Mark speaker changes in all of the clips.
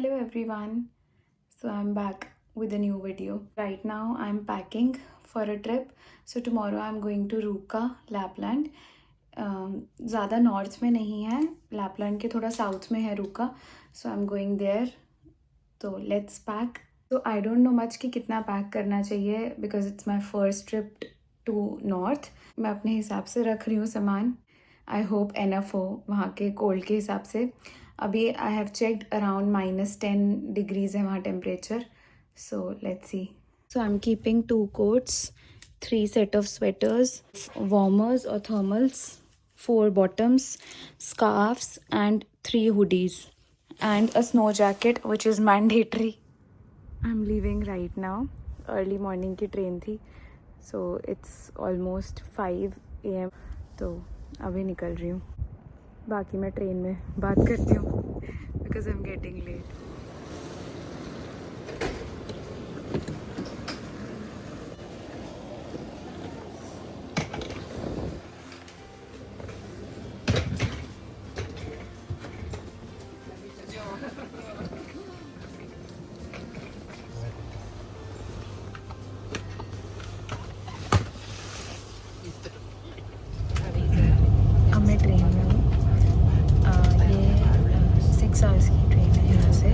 Speaker 1: Hello everyone. So I'm back with a new video. Right now I'm packing for a trip. So tomorrow I'm going to Ruka, Lapland. ज़्यादा north में नहीं है, Lapland के थोड़ा south में है रुका. सो आई एम गोइंग देयर. तो लेट्स पैक. तो आई डोंट नो मच कि कितना पैक करना चाहिए because it's my first trip to north. मैं अपने हिसाब से रख रही हूँ सामान. आई होप एनफ हो वहाँ के कोल्ड के हिसाब से. अभी I have checked around -10 degrees है वहाँ temperature. So let's see. So I am keeping 2 coats, 3 set of sweaters, warmers or thermals, 4 bottoms, scarves and 3 hoodies and a snow jacket which is mandatory. I'm leaving right now. Early morning की train थी. So it's almost 5 AM. तो अभी निकल रही हूँ. बाकी मैं train में बात करती हूँ because I'm getting late. अब मैं ट्रेन में हूँ. ये 6 hours की ट्रेन है यहाँ से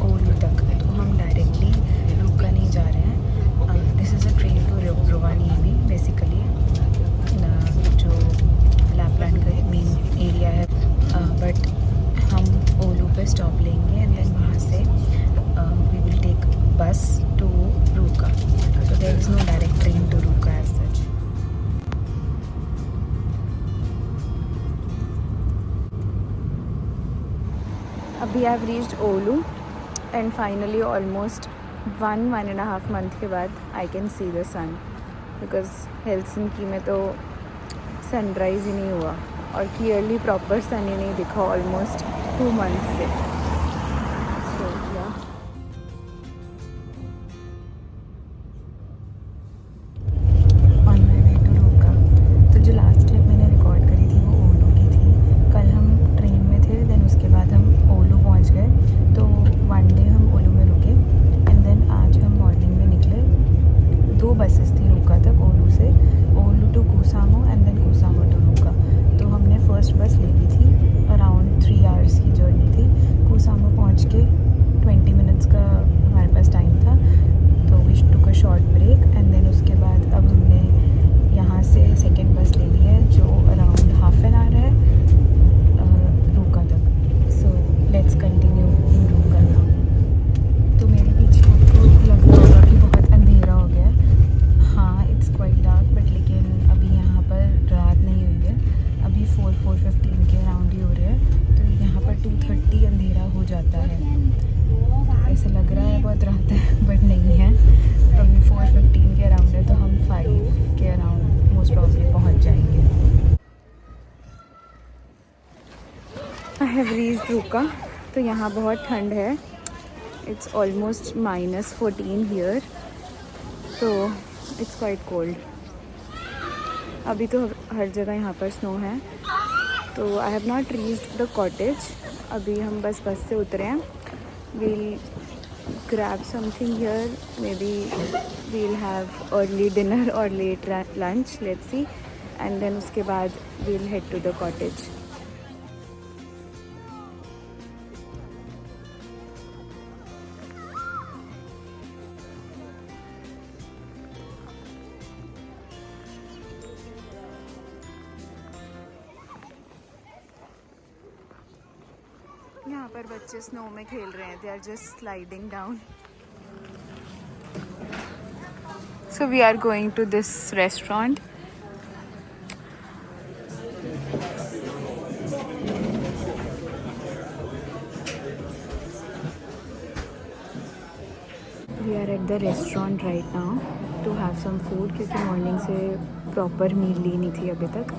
Speaker 1: ओलू तक. तो हम डायरेक्टली रुका नहीं जा रहे हैं. This is a train to Rovaniemi basically, जो लैपलैंड का मेन एरिया है. बट हम ओलू पे स्टॉप लेंगे एंड देन वहाँ से we will take bus to Ruka. तो there is no direct train to Ruka as such. अभी I have reached Oulu and finally almost 1.5 month के बाद I can see the sun because Helsinki में तो sunrise ही नहीं हुआ और clearly proper सन ही नहीं दिखा ऑलमोस्ट 2 months से. सो या on my way to Ruka. तो जो लास्ट क्लिप मैंने रिकॉर्ड करी थी वो ओलू की थी. कल हम ट्रेन में थे, देन उसके बाद हम ओलू पहुंच गए. तो 1 day हम ओलू में रुके एंड देन आज हम मॉर्निंग में निकले. 2 buses थी रुका तक ओलू से. ओलू to कूसामो and then कूसामो to Ruka. तो हमने फर्स्ट बस ले ली थी. अराउंड 3 hours की जर्नी थी. कूसामो पहुंच के 20 minutes का हमारे पास टाइम था. तो we took a short break and then उसके बाद अब हमने यहाँ से सेकेंड बस ले ली है जो अराउंड ½ an hour है रुका तक. सो लेट्स कंटिन्यू इन रुका नाउ. तो मेरे पीछे आपको लग रहा होगा कि बहुत अंधेरा हो गया. हाँ, इट्स क्वाइट डार्क बट लेकिन अभी यहाँ पर रात नहीं हुई है. अभी 4:15 के अराउंड ही हो रहे हैं. तो यहाँ पर 2:30 अंधेरा हो जाता है. ऐसे लग रहा है बहुत रात है बट नहीं है. अभी 4:15 के अराउंड है तो हम 5 के अराउंड मोस्ट प्रॉब्ली पहुँच जाएंगे. आई हैव रीच्ड रुका. तो यहाँ बहुत ठंड है. It's almost -14 here. तो इट्स क्वाइट कोल्ड. अभी तो हर जगह यहाँ पर स्नो है. तो I have not reached the cottage. अभी हम बस से उतरे हैं. We'll grab something here, maybe we'll have early dinner or late lunch, let's see, and then उसके बाद we'll head to the cottage. यहाँ पर बच्चे स्नो में खेल रहे हैं. They are just sliding down. So we are going to this restaurant. We are at the restaurant right now to have some food क्योंकि मॉर्निंग से प्रॉपर मील ली नहीं थी अभी तक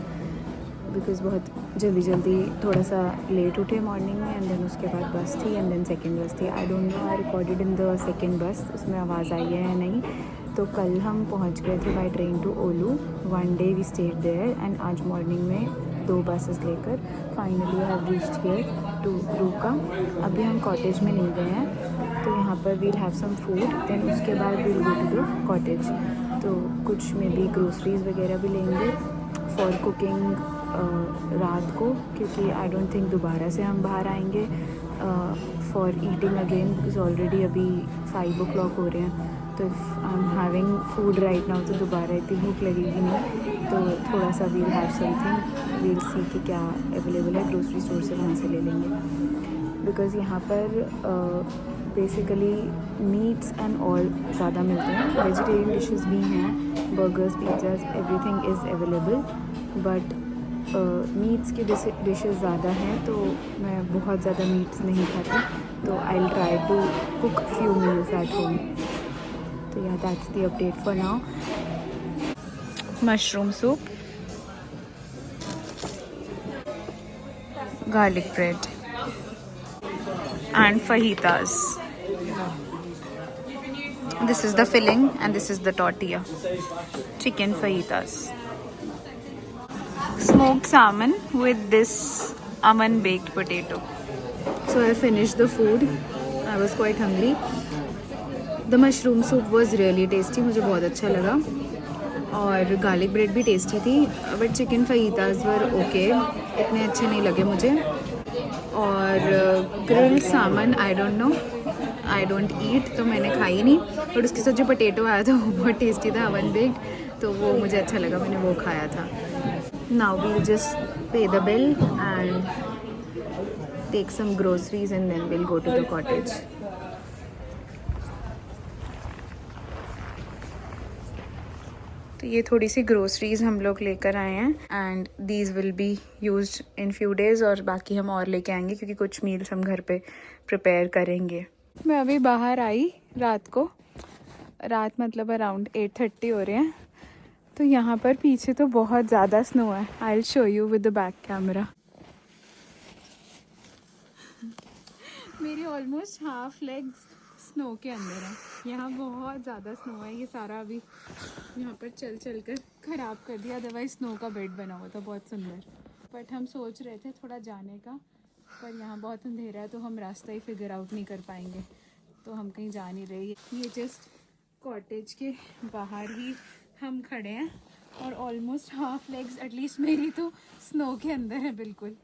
Speaker 1: बिकॉज़ बहुत जल्दी थोड़ा सा लेट उठे मॉर्निंग में एंड देन उसके बाद बस थी एंड देन सेकेंड बस थी. आई don't know I recorded in the second बस उसमें आवाज़ आई है या नहीं. तो कल हम पहुंच गए थे by train to Oulu. 1 day we stayed there and आज मॉर्निंग में 2 बसेस लेकर finally have reached here to Ruka. अभी हम कॉटेज में नहीं गए हैं, तो यहाँ पर we'll have some food, then उसके बाद we'll go to the cottage. तो कुछ में भी ग्रोसरीज वगैरह भी लेंगे फॉर कुकिंग रात को, क्योंकि आई डोंट थिंक दोबारा से हम बाहर आएंगे for eating again, because already अभी 5 o'clock हो रहे हैं। तो if I am having food right now तो दोबारा इतनी भूख लगेगी नहीं, तो थोड़ा सा वील हैव समथिंग, वील सी कि क्या अवेलेबल है ग्रोसरी स्टोर से, वहाँ से ले लेंगे। बिकॉज़ यहाँ पर बेसिकली मीट्स एंड ऑल ज़्यादा मिलते हैं, वेजिटेरियन डिशेस भी हैं, burgers, pizzas, everything is available, but meets की डिशेस ज़्यादा हैं, तो मैं बहुत ज़्यादा मीट्स नहीं खाती, तो I will try to cook few meals at home. तो yeah that's the update for now. Mushroom soup, garlic bread and fajitas. This is the filling and this is the tortilla. Chicken fajitas. Smoked salmon with this oven baked potato. So I finished the food. I was quite hungry. The mushroom soup was really tasty. मुझे बहुत अच्छा लगा, और garlic bread भी tasty थी, but chicken fajitas were okay, इतने अच्छे नहीं लगे मुझे। और grilled salmon I don't know, I don't eat, तो मैंने खाई नहीं, बट उसके साथ जो पोटैटो आया था वो बहुत टेस्टी था, ओवन बेक्ड, तो वो मुझे अच्छा लगा, मैंने वो खाया था। Now we will just pay the bill and take some groceries and then will go to the cottage. तो ये थोड़ी सी ग्रोसरीज हम लोग लेकर आए हैं, and these will be used in few days, और बाकी हम और लेके आएंगे क्योंकि कुछ मील्स हम घर पे प्रिपेयर करेंगे। मैं अभी बाहर आई रात को, रात मतलब अराउंड 8:30 हो रहे हैं, तो यहाँ पर पीछे तो बहुत ज़्यादा स्नो है। I will show you with the back camera. मेरी ऑलमोस्ट हाफ लेग्स स्नो के अंदर है, यहाँ बहुत ज़्यादा स्नो है। ये सारा अभी यहाँ पर चल चल कर ख़राब कर दिया, अदरवाइज स्नो का बेड बना हुआ था बहुत सुंदर। बट हम सोच रहे थे थोड़ा जाने का, पर यहाँ बहुत अंधेरा है, तो हम रास्ता ही फिगर आउट नहीं कर पाएंगे, तो हम कहीं जा नहीं रहे। ये जस्ट कॉटेज के बाहर ही हम खड़े हैं, और ऑलमोस्ट हाफ लेग्स एटलीस्ट मेरी तो स्नो के अंदर है बिल्कुल।